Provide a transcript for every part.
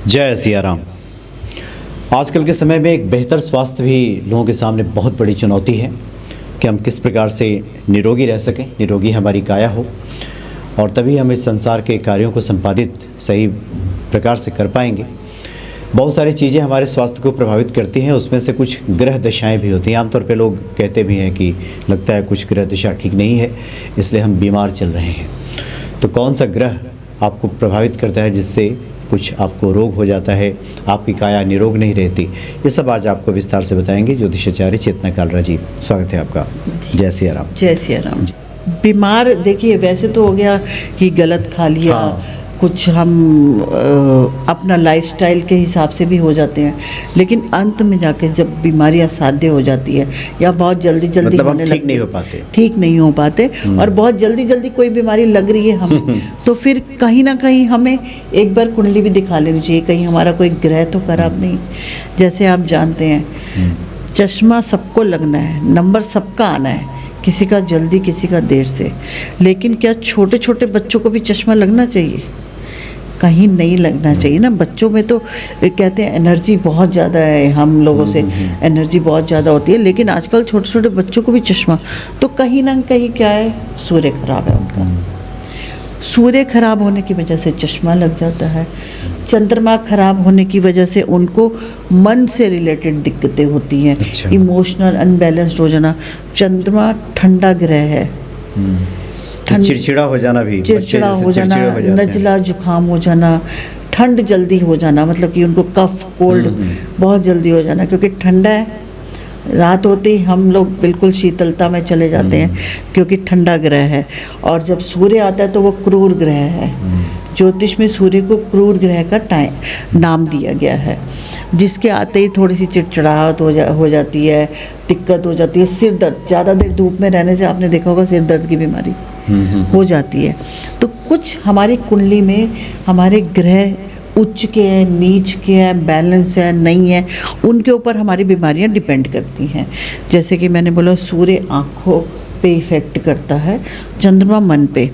जय सिया राम। आजकल के समय में एक बेहतर स्वास्थ्य भी लोगों के सामने बहुत बड़ी चुनौती है कि हम किस प्रकार से निरोगी रह सकें, निरोगी हमारी काया हो, और तभी हम इस संसार के कार्यों को संपादित सही प्रकार से कर पाएंगे। बहुत सारी चीज़ें हमारे स्वास्थ्य को प्रभावित करती हैं, उसमें से कुछ ग्रह दशाएं भी होती हैं। आमतौर पे लोग कहते भी हैं कि लगता है कुछ ग्रह दशा ठीक नहीं है, इसलिए हम बीमार चल रहे हैं। तो कौन सा ग्रह आपको प्रभावित करता है जिससे कुछ आपको रोग हो जाता है, आपकी काया निरोग नहीं रहती, ये सब आज आपको विस्तार से बताएंगे ज्योतिषाचार्य चेतना कालरा जी। स्वागत है आपका। जय सिया राम। जय सिया राम। बीमार देखिए, वैसे तो हो गया कि गलत खा लिया, हाँ। कुछ हम अपना लाइफस्टाइल के हिसाब से भी हो जाते हैं, लेकिन अंत में जाके जब बीमारियां साध्य हो जाती है या बहुत जल्दी मतलब होने लगती है, ठीक नहीं हो पाते और बहुत जल्दी कोई बीमारी लग रही है हमें तो फिर कहीं ना कहीं हमें एक बार कुंडली भी दिखा लेनी चाहिए, कहीं हमारा कोई ग्रह तो खराब नहीं। जैसे आप जानते हैं, चश्मा सबको लगना है, नंबर सबका आना है, किसी का जल्दी किसी का देर से, लेकिन क्या छोटे छोटे बच्चों को भी चश्मा लगना चाहिए? कहीं नहीं लगना चाहिए ना। बच्चों में तो कहते हैं एनर्जी बहुत ज़्यादा है, हम लोगों से एनर्जी बहुत ज़्यादा होती है, लेकिन आजकल छोटे छोटे बच्चों को भी चश्मा, तो कहीं ना कहीं क्या है, सूर्य खराब है उनका। सूर्य खराब होने की वजह से चश्मा लग जाता है। चंद्रमा खराब होने की वजह से उनको मन से रिलेटेड दिक्कतें होती हैं। अच्छा। इमोशनल अनबैलेंस्ड हो जाना। चंद्रमा ठंडा ग्रह है, चिड़चिड़ा हो जाना भी, चिड़चिड़ा हो जाना, नजला जुकाम हो जाना, ठंड जल्दी हो जाना, मतलब कि उनको कफ कोल्ड बहुत जल्दी हो जाना, क्योंकि ठंडा है। रात होते ही हम लोग बिल्कुल शीतलता में चले जाते हैं क्योंकि ठंडा ग्रह है, और जब सूर्य आता है तो वो क्रूर ग्रह है। ज्योतिष में सूर्य को क्रूर ग्रह का नाम दिया गया है, जिसके आते ही थोड़ी सी चिड़चिड़ाहट हो जाती है, दिक्कत हो जाती है, सिर दर्द, ज़्यादा देर धूप में रहने से आपने देखा होगा सिर दर्द की बीमारी हो जाती है। तो कुछ हमारी कुंडली में हमारे ग्रह उच्च के हैं, नीच के हैं, बैलेंस है, नहीं है, उनके ऊपर हमारी बीमारियां डिपेंड करती हैं। जैसे कि मैंने बोला, सूर्य आँखों पे इफ़ेक्ट करता है, चंद्रमा मन पे।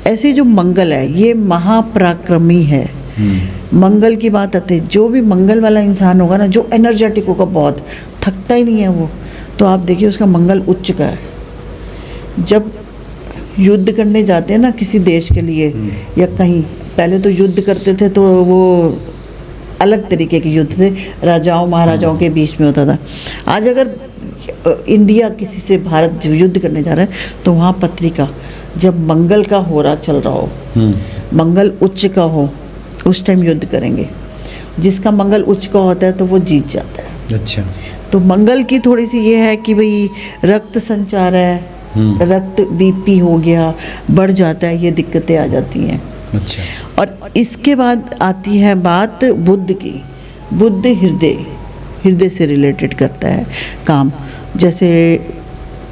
ऐसे जो मंगल है ये महापराक्रमी है। मंगल की बात आती है, जो भी मंगल वाला इंसान होगा ना, जो एनर्जेटिक होगा, बहुत थकता ही नहीं है वो, तो आप देखिए उसका मंगल उच्च का है। जब युद्ध करने जाते हैं ना किसी देश के लिए या कहीं, पहले तो युद्ध करते थे तो वो अलग तरीके के युद्ध थे, राजाओं महाराजाओं के बीच में होता था। आज अगर इंडिया किसी से भारत युद्ध करने जा रहा है तो वहाँ पत्रिका, जब मंगल का होरा चल रहा हो, मंगल उच्च का हो, उस टाइम युद्ध करेंगे। जिसका मंगल उच्च का होता है तो वो जीत जाता है। अच्छा। तो मंगल की थोड़ी सी ये है कि भाई रक्त संचार है, रक्त बीपी हो गया, बढ़ जाता है, ये दिक्कतें आ जाती हैं। अच्छा। और इसके बाद आती है बात बुध की। बुध हृदय से रिलेटेड करता है काम। जैसे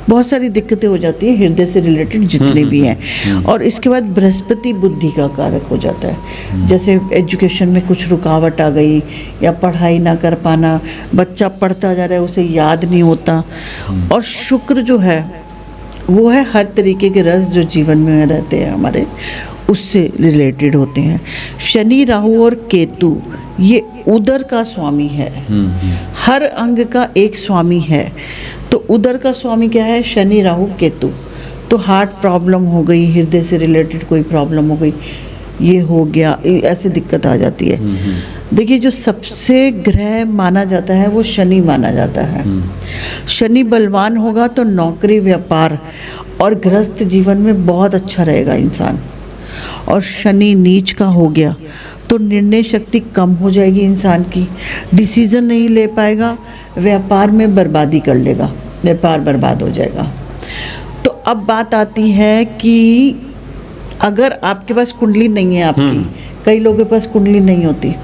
बहुत सारी दिक्कतें हो जाती है हृदय से रिलेटेड जितने भी हैं। और इसके बाद बृहस्पति बुद्धि का कारक हो जाता है। जैसे एजुकेशन में कुछ रुकावट आ गई या पढ़ाई ना कर पाना, बच्चा पढ़ता जा रहा है उसे याद नहीं होता। और शुक्र जो है वो है हर तरीके के रस जो जीवन में रहते हैं हमारे, उससे रिलेटेड होते हैं। शनि, राहु और केतु ये उदर का स्वामी है, हर अंग का एक स्वामी है। तो उदर का स्वामी क्या है? शनि, राहु, केतु। तो हार्ट प्रॉब्लम हो गई, हृदय से रिलेटेड कोई प्रॉब्लम हो गई, ये हो गया, ऐसे दिक्कत आ जाती है। देखिए, जो सबसे ग्रह माना जाता है वो शनि माना जाता है। शनि बलवान होगा तो नौकरी, व्यापार और गृहस्थ जीवन में बहुत अच्छा रहेगा इंसान। और शनि नीच का हो गया तो निर्णय शक्ति कम हो जाएगी इंसान की, डिसीजन नहीं ले पाएगा, व्यापार में बर्बादी कर लेगा, व्यापार बर्बाद हो जाएगा। तो अब बात आती है कि अगर आपके पास कुंडली नहीं है आपकी, कई लोगों के पास कुंडली नहीं होती,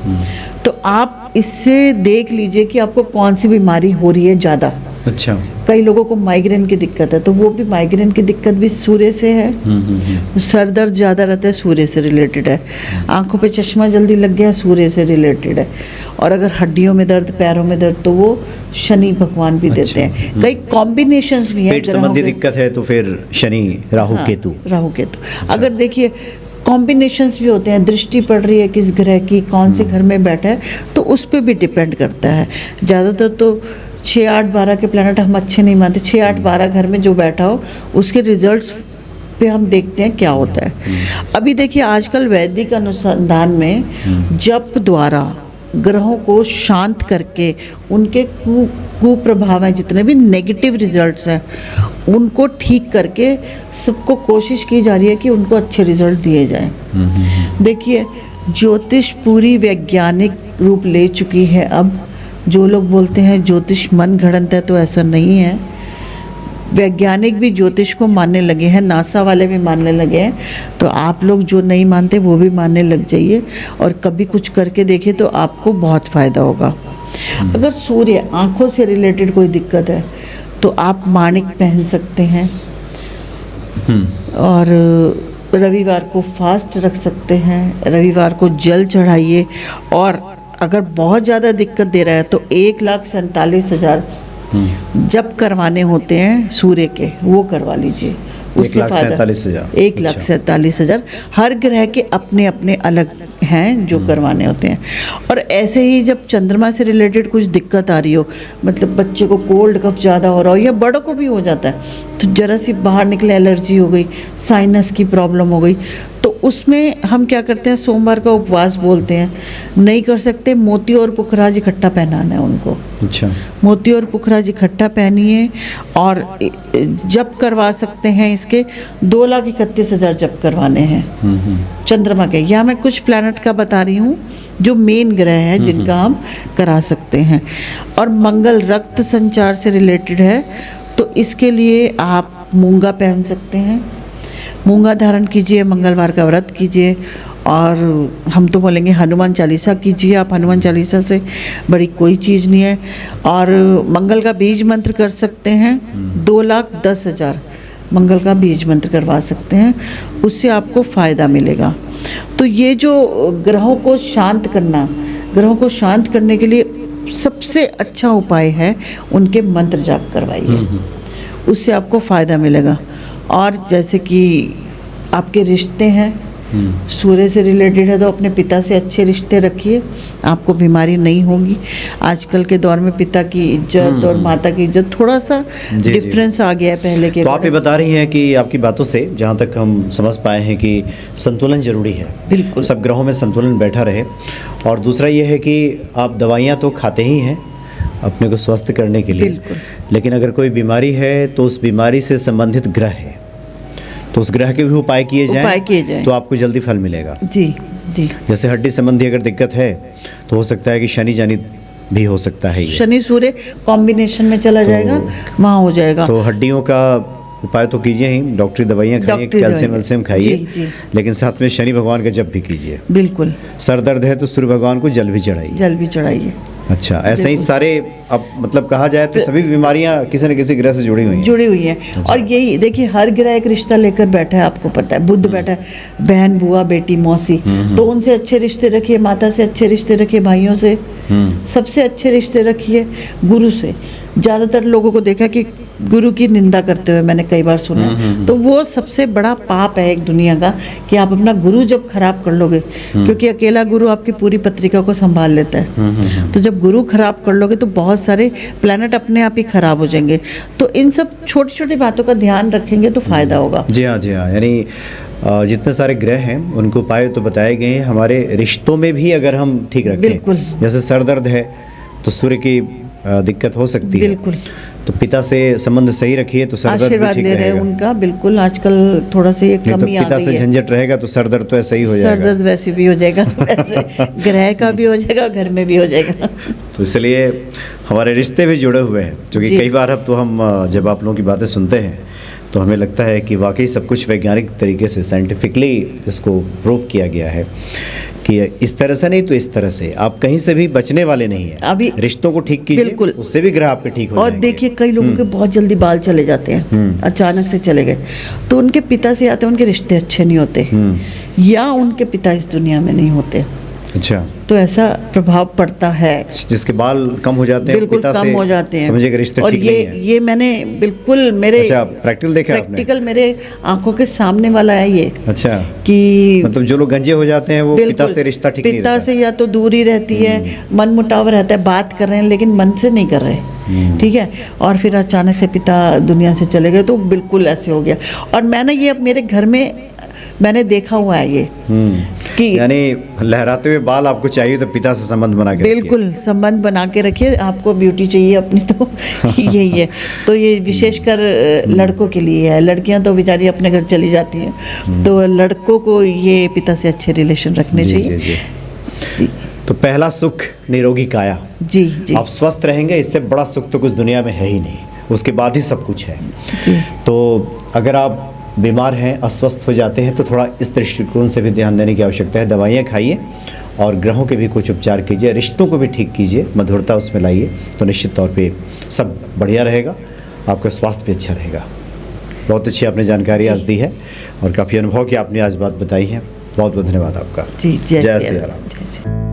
तो आप इससे देख लीजिए कि आपको कौन सी बीमारी हो रही है ज़्यादा। अच्छा। कई लोगों को माइग्रेन की दिक्कत है, तो वो भी माइग्रेन की दिक्कत भी सूर्य से है। सर दर्द ज़्यादा रहता है, सूर्य से रिलेटेड है। आंखों पे चश्मा जल्दी लग गया, सूर्य से रिलेटेड है। और अगर हड्डियों में दर्द, पैरों में दर्द, तो वो शनि भगवान भी देते हैं। कई कॉम्बिनेशंस भी हैं। पेट संबंधी दिक्कत है तो फिर शनि, राहु, केतु। राहु केतु। अगर देखिए कॉम्बिनेशंस भी होते हैं, दृष्टि पड़ रही है किस ग्रह की, कौन से घर में बैठा है, तो उस पर भी डिपेंड करता है। ज़्यादातर तो 6, 8, 12 के प्लैनेट हम अच्छे नहीं मानते। 6, 8, 12 घर में जो बैठा हो उसके रिजल्ट्स पे हम देखते हैं क्या होता है। अभी देखिए आजकल वैदिक अनुसंधान में जप द्वारा ग्रहों को शांत करके उनके कुप्रभाव हैं, जितने भी नेगेटिव रिजल्ट्स हैं, उनको ठीक करके सबको कोशिश की जा रही है कि उनको अच्छे रिजल्ट दिए जाएं। देखिए ज्योतिष पूरी वैज्ञानिक रूप ले चुकी है। अब जो लोग बोलते हैं ज्योतिष मन गढ़ंत है, तो ऐसा नहीं है। वैज्ञानिक भी ज्योतिष को मानने लगे हैं, नासा वाले भी मानने लगे हैं। तो आप लोग जो नहीं मानते वो भी मानने लग जाइए और कभी कुछ करके देखिए तो आपको बहुत फ़ायदा होगा। अगर सूर्य आँखों से रिलेटेड कोई दिक्कत है तो आप माणिक पहन सकते हैं और रविवार को फास्ट रख सकते हैं, रविवार को जल चढ़ाइए। और अगर बहुत ज़्यादा दिक्कत दे रहा है तो 1,47,000 जब करवाने होते हैं सूर्य के, वो करवा लीजिए। 1,47,000 1,47,000 हर ग्रह के अपने अपने अलग हैं जो करवाने होते हैं। और ऐसे ही जब चंद्रमा से रिलेटेड कुछ दिक्कत आ रही हो, मतलब बच्चे को कोल्ड कफ ज़्यादा हो रहा हो या बड़ों को भी हो जाता है, तो ज़रा सी बाहर निकले एलर्जी हो गई, साइनस की प्रॉब्लम हो गई, तो उसमें हम क्या करते हैं, सोमवार का उपवास बोलते हैं। नहीं कर सकते, मोती और पुखराज इकट्ठा पहनाना है उनको। अच्छा, मोती और पुखराज इकट्ठा पहनिए। और जप करवा सकते हैं इसके 2,31,000 जप करवाने हैं चंद्रमा के। या मैं कुछ प्लैनेट का बता रही हूँ जो मेन ग्रह है जिनका हम करा सकते हैं। और मंगल रक्त संचार से रिलेटेड है, तो इसके लिए आप मूंगा पहन सकते हैं। मूंगा धारण कीजिए, मंगलवार का व्रत कीजिए। और हम तो बोलेंगे हनुमान चालीसा कीजिए। आप हनुमान चालीसा से बड़ी कोई चीज़ नहीं है। और मंगल का बीज मंत्र कर सकते हैं, 2,10,000 मंगल का बीज मंत्र करवा सकते हैं, उससे आपको फ़ायदा मिलेगा। तो ये जो ग्रहों को शांत करना, ग्रहों को शांत करने के लिए सबसे अच्छा उपाय है उनके मंत्र जाप करवाइए, उससे आपको फ़ायदा मिलेगा। और जैसे कि आपके रिश्ते हैं, सूर्य से रिलेटेड है, तो अपने पिता से अच्छे रिश्ते रखिए, आपको बीमारी नहीं होगी। आजकल के दौर में पिता की इज्जत और माता की इज्जत थोड़ा सा डिफरेंस आ गया है पहले के। तो आप ये बता रही हैं कि आपकी बातों से जहाँ तक हम समझ पाए हैं कि संतुलन जरूरी है। बिल्कुल, सब ग्रहों में संतुलन बैठा रहे। और दूसरा ये है कि आप दवाइयाँ तो खाते ही हैं अपने को स्वस्थ करने के लिए, लेकिन अगर कोई बीमारी है तो उस बीमारी से संबंधित ग्रह है, तो उस ग्रह के भी उपाय किए जाएं तो आपको जल्दी फल मिलेगा। जी जी। जैसे हड्डी संबंधी अगर दिक्कत है तो हो सकता है कि शनि जानी भी हो सकता है, शनि सूर्य कॉम्बिनेशन में चला जाएगा, वहाँ हो जाएगा। तो हड्डियों का उपाय तो कीजिए ही, डॉक्टरी दवाइयाँ खाइए, कैल्शियम खाइए, लेकिन साथ में शनि भगवान का जप भी कीजिए। बिल्कुल। सर दर्द है तो सूर्य भगवान को जल भी चढ़ाइए। अच्छा, ऐसे ही सारे, अब मतलब कहा जाए तो सभी बीमारियां किसी न किसी ग्रह से जुड़ी हुई हैं। अच्छा। और यही देखिए हर ग्रह एक रिश्ता लेकर बैठा है, आपको पता है। बुध बैठा है, बहन, बुआ, बेटी, मौसी, तो उनसे अच्छे रिश्ते रखिए। माता से अच्छे रिश्ते रखिए, भाइयों से सबसे अच्छे रिश्ते रखिए। गुरु से, ज़्यादातर लोगों को देखा कि गुरु की निंदा करते हुए मैंने कई बार सुना है, तो वो सबसे बड़ा पाप है एक दुनिया का, कि आप अपना गुरु जब खराब कर लोगे, क्योंकि अकेला गुरु आपकी पूरी पत्रिका को संभाल लेता है। तो जब गुरु खराब कर लोगे तो बहुत सारे प्लैनेट अपने आप ही खराब हो जाएंगे। तो इन सब छोटी छोटी बातों का ध्यान रखेंगे तो फायदा होगा। जी हाँ, जी हाँ। यानी जितने सारे ग्रह हैं उनको उपाय तो बताए गए हैं। हमारे रिश्तों में भी अगर हम ठीक रखें, बिल्कुल, जैसे सर दर्द है तो सूर्य की दिक्कत हो सकती है, बिल्कुल, तो पिता से संबंध सही रखिए तो सर दर्द आशीर्वाद ले रहे हैं उनका। बिल्कुल, आजकल थोड़ा सा ये कमी आ गई है। पिता से झंझट रहेगा तो सर दर्द तो ऐसा ही हो जाएगा, सर दर्द वैसे भी हो जाएगा, वैसे ग्रह का भी हो जाएगा, घर में भी हो जाएगा। तो इसलिए हमारे रिश्ते भी जुड़े हुए हैं, क्योंकि कई बार अब तो हम जब आप लोगों की बातें सुनते हैं तो हमें लगता है कि वाकई सब कुछ वैज्ञानिक तरीके से साइंटिफिकली इसको प्रूव किया गया है कि इस तरह से नहीं तो इस तरह से। आप कहीं से भी बचने वाले नहीं हैं। अभी रिश्तों को ठीक कीजिए, बिल्कुल, उससे भी ग्रह आपके ठीक हो जाएंगे। और देखिए कई लोगों के बहुत जल्दी बाल चले जाते हैं, अचानक से चले गए, तो उनके पिता से आते हैं, उनके रिश्ते अच्छे नहीं होते, या उनके पिता इस दुनिया में नहीं होते। अच्छा, तो ऐसा प्रभाव पड़ता है। जिसके बाल कम हो जाते हैं बिल्कुल पिता कम से हो जाते हैं, समझिए कि रिश्ते और ठीक नहीं है। ये मैंने बिल्कुल मेरे अच्छा, प्रैक्टिकल देखा आपने? प्रैक्टिकल मेरे आंखों के सामने वाला है ये। अच्छा, कि मतलब जो लोग गंजे हो जाते हैं वो पिता से रिश्ता ठीक नहीं पिता रहता। से या तो दूरी रहती है, मन मुटाव रहता है, बात कर रहे हैं लेकिन मन से नहीं कर रहे, ठीक है। और फिर अचानक से पिता दुनिया से चले गए तो बिल्कुल ऐसे हो गया। और मैंने ये अब मेरे घर में मैंने देखा हुआ है ये कि यानी लहराते हुए बाल आपको चाहिए तो पिता से संबंध बना के बिल्कुल संबंध बना के रखिए। आपको ब्यूटी चाहिए अपनी तो यही है। तो ये विशेषकर लड़कों के लिए है, लड़कियां तो बेचारी अपने घर चली जाती हैं, तो लड़कों को ये पिता से अच्छे रिलेशन रखने चाहिए। जी। तो पहला सुख निरोगी काया। जी जी। आप स्वस्थ रहेंगे, इससे बड़ा सुख तो कुछ दुनिया में है ही नहीं, उसके बाद ही सब कुछ है। जी। तो अगर आप बीमार हैं, अस्वस्थ हो जाते हैं, तो थोड़ा इस दृष्टिकोण से भी ध्यान देने की आवश्यकता है। दवाइयाँ खाइए और ग्रहों के भी कुछ उपचार कीजिए, रिश्तों को भी ठीक कीजिए, मधुरता उसमें लाइए, तो निश्चित तौर पे सब बढ़िया रहेगा, आपका स्वास्थ्य भी अच्छा रहेगा। बहुत अच्छी आपने जानकारी आज दी है और काफ़ी अनुभव की आपने आज बात बताई है। बहुत बहुत धन्यवाद आपका। जी, जय श्री राम। जय श्री राम।